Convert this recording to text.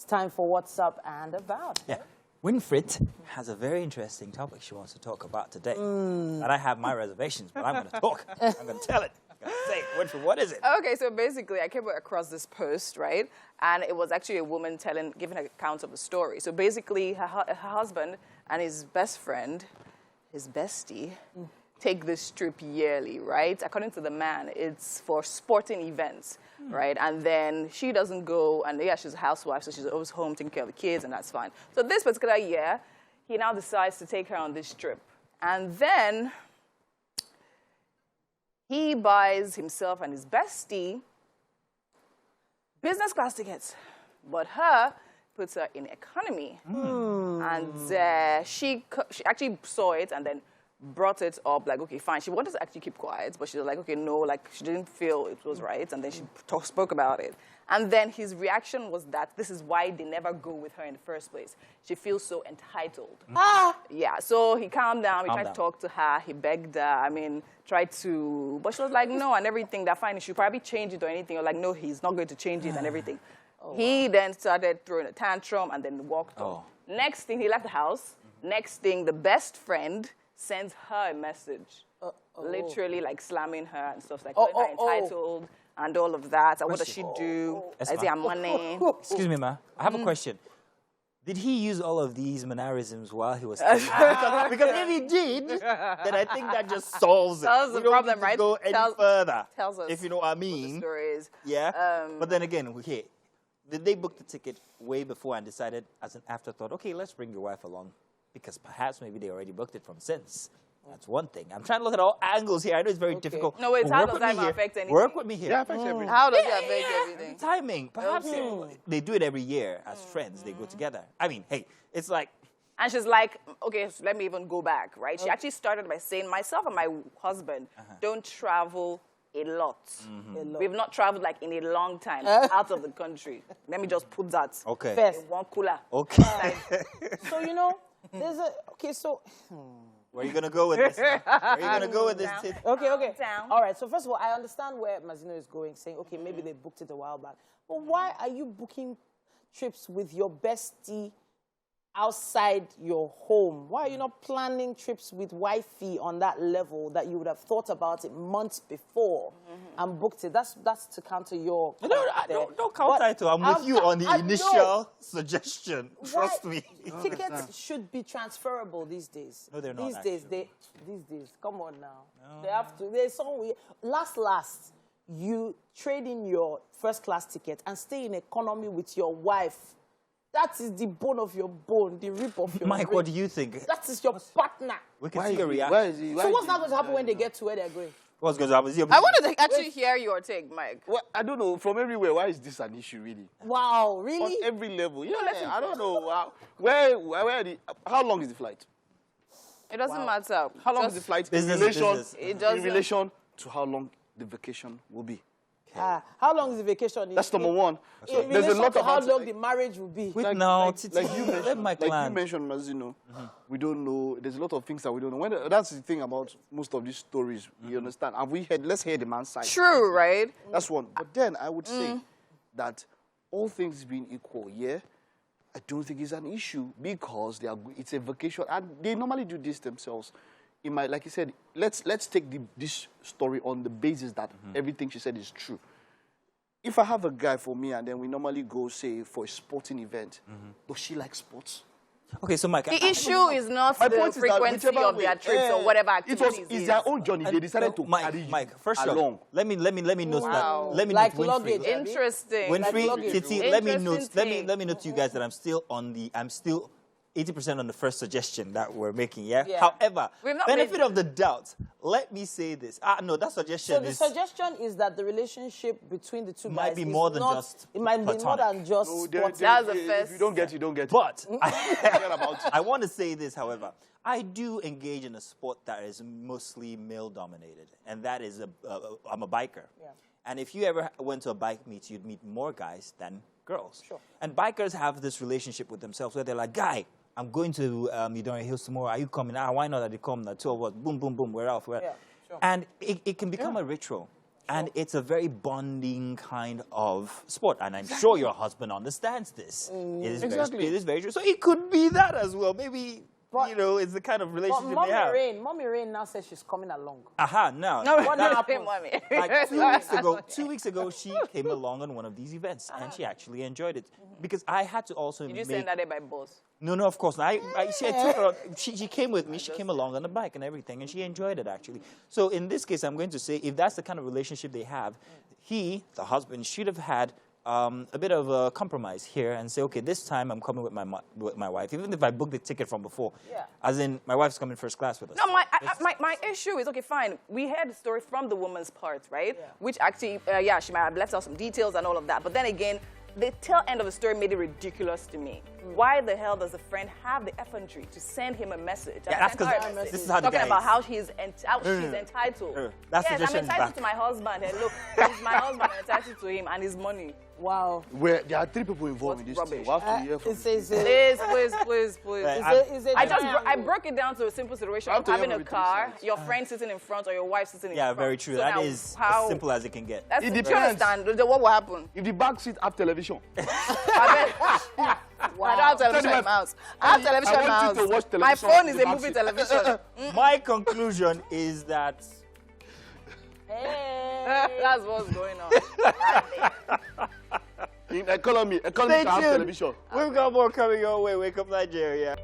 It's time for What's Up and About. Yeah. Winfred has a very interesting topic she wants to talk about today. And I have my reservations, but I'm going to talk. I'm going to tell it. I'm going to say it. Winfred, what is it? Okay, so basically I came across this post, right? And it was actually a woman giving an account of a story. So basically her husband and his best friend, his bestie, take this trip yearly, right? According to the man, it's for sporting events, right? And then she doesn't go, and yeah, she's a housewife, so she's always home taking care of the kids, and that's fine. So this particular year, he now decides to take her on this trip. And then he buys himself and his bestie business class tickets, but her puts her in economy. And she actually saw it and then brought it up, like, okay, fine. She wanted to actually keep quiet, but she was like, okay, no, like, she didn't feel it was right, and then she spoke about it. And then his reaction was that this is why they never go with her in the first place. She feels so entitled. Yeah, so he calmed down, he tried to talk to her, he begged her, I mean, tried to, but she was like, no, and everything, they're fine, he should probably change it or anything, or like, no, he's not going to change it and everything. He then started throwing a tantrum and then walked off. Next thing, he left the house. Next thing, the best friend sends her a message, literally like slamming her and stuff like calling her entitled and all of that. And what does she do? Is it her money? Excuse me, ma. I have a question. Did he use all of these mannerisms while he was because if he did, then I think that just solves it. Solves the problem, right? Go any further. Tells us if you know what I mean. What the story is. Yeah. But then again, okay, did they book the ticket way before and decided as an afterthought, okay, let's bring your wife along? Because perhaps maybe they already booked it from since. That's one thing. I'm trying to look at all angles here. I know it's very difficult. No, wait, how does that affect anything? Work with me here. Yeah, it affects everything. How does it affect everything? Timing. Perhaps they do it every year as friends. They go together. I mean, hey, it's like... And she's like, okay, so let me even go back, right? She actually started by saying, myself and my husband don't travel a lot. We've not traveled like in a long time out of the country. Let me just put that First. in one cooler. Okay. So, you know, there's a... Okay, so... Where are you going to go with this? Where are you going to go with this? Okay. All right, so first of all, I understand where Mazino is going, saying, okay, maybe they booked it a while back. But why are you booking trips with your bestie outside your home? Why are you not planning trips with wifey on that level that you would have thought about it months before and booked it? That's to counter your... Don't counter it. I'm with you on the initial suggestion. Trust me. Tickets should be transferable these days. No, they're not. These days, come on now. No. They have to. There's some last. You trade in your first class ticket and stay in economy with your wife. That is the bone of your bone, the rib of your Mike, rib. what do you think? That is your partner. We can see your reaction. So what's not going to happen when they get to where they're going? What's going to happen? I wanted to actually hear your take, Mike. Well, I don't know. From everywhere, why is this an issue, really? Wow, really? On every level. Yeah, I don't know. How long is the flight? It doesn't matter. How long is the flight in relation to how long the vacation will be? How long is the vacation? That's number one. So there's a lot of how long the marriage will be. Like you mentioned, Mazino, we don't know. There's a lot of things that we don't know. That's the thing about most of these stories. You understand? And let's hear the man's side. True, right? That's one. But then I would say that all things being equal, I don't think it's an issue because it's a vacation, and they normally do this themselves. Like you said, let's take this story on the basis that everything she said is true. If I have a guy for me and then we normally go, say, for a sporting event, does she like sports? Okay, so Mike... The issue is not the frequency of their trips or whatever activities. It's their own journey. They decided to carry Mike, first along. Let me note that. Let me like note luggage. Interesting. Winfrey, Kitty, let me note to you guys that I'm still 80% on the first suggestion that we're making, yeah? However, benefit of the doubt, let me say this. No, that suggestion is... So the suggestion is that the relationship between the two guys might be more than just It might be more than just sports. That's the first... If you don't get it, you don't get it. But I want to say this, however. I do engage in a sport that is mostly male-dominated, and that is I'm a biker. Yeah. And if you ever went to a bike meet, you'd meet more guys than girls. Sure. And bikers have this relationship with themselves where they're like, guy, I'm going to Midori Hills tomorrow. Are you coming? Why not that you come? The two of us, boom, boom, boom, we're off. Yeah, sure. And it can become a ritual. And it's a very bonding kind of sport. And I'm sure your husband understands this. It is very true. So it could be that as well. Maybe, you know, it's the kind of relationship they have. Mommy Rain now says she's coming along. Now. No, what not happened? Mommy. Like 2 weeks ago, she came along on one of these events, and she actually enjoyed it. Because I had to also Did you send that day by bus? No, of course not. She came with me. She came along on the bike and everything, and she enjoyed it, actually. So in this case, I'm going to say, if that's the kind of relationship they have, he, the husband, should have had a bit of a compromise here and say, okay, this time I'm coming with my wife, even if I booked the ticket from before. Yeah. As in, my wife's coming first class with us. No, my issue is, okay, fine. We heard the story from the woman's part, right? Yeah. Which actually, she might have left out some details and all of that. But then again, the tail end of the story made it ridiculous to me. Why the hell does the friend have the effrontery to send him a message? Yeah, that's because this is how the talking guy about is. how she's entitled. That's yes, I'm entitled to my husband. And look, he's my husband. I'm entitled to him and his money. Wow. Where there are 3 people involved in this thing. We have to hear from Please. Right, I broke it down to a simple situation of having a car, your friend sitting in front or your wife sitting in front. Yeah, very true. So that now is how as simple as it can get. That's It do you depends. understand? What will happen? If the back seat have television. I don't have television in my house. I have television in my I want you to watch house. My television phone in is the a back movie seat. television. My conclusion is that That's what's going on. In economy Stay can have tuned. television. We've got more coming your way. Wake up, Nigeria.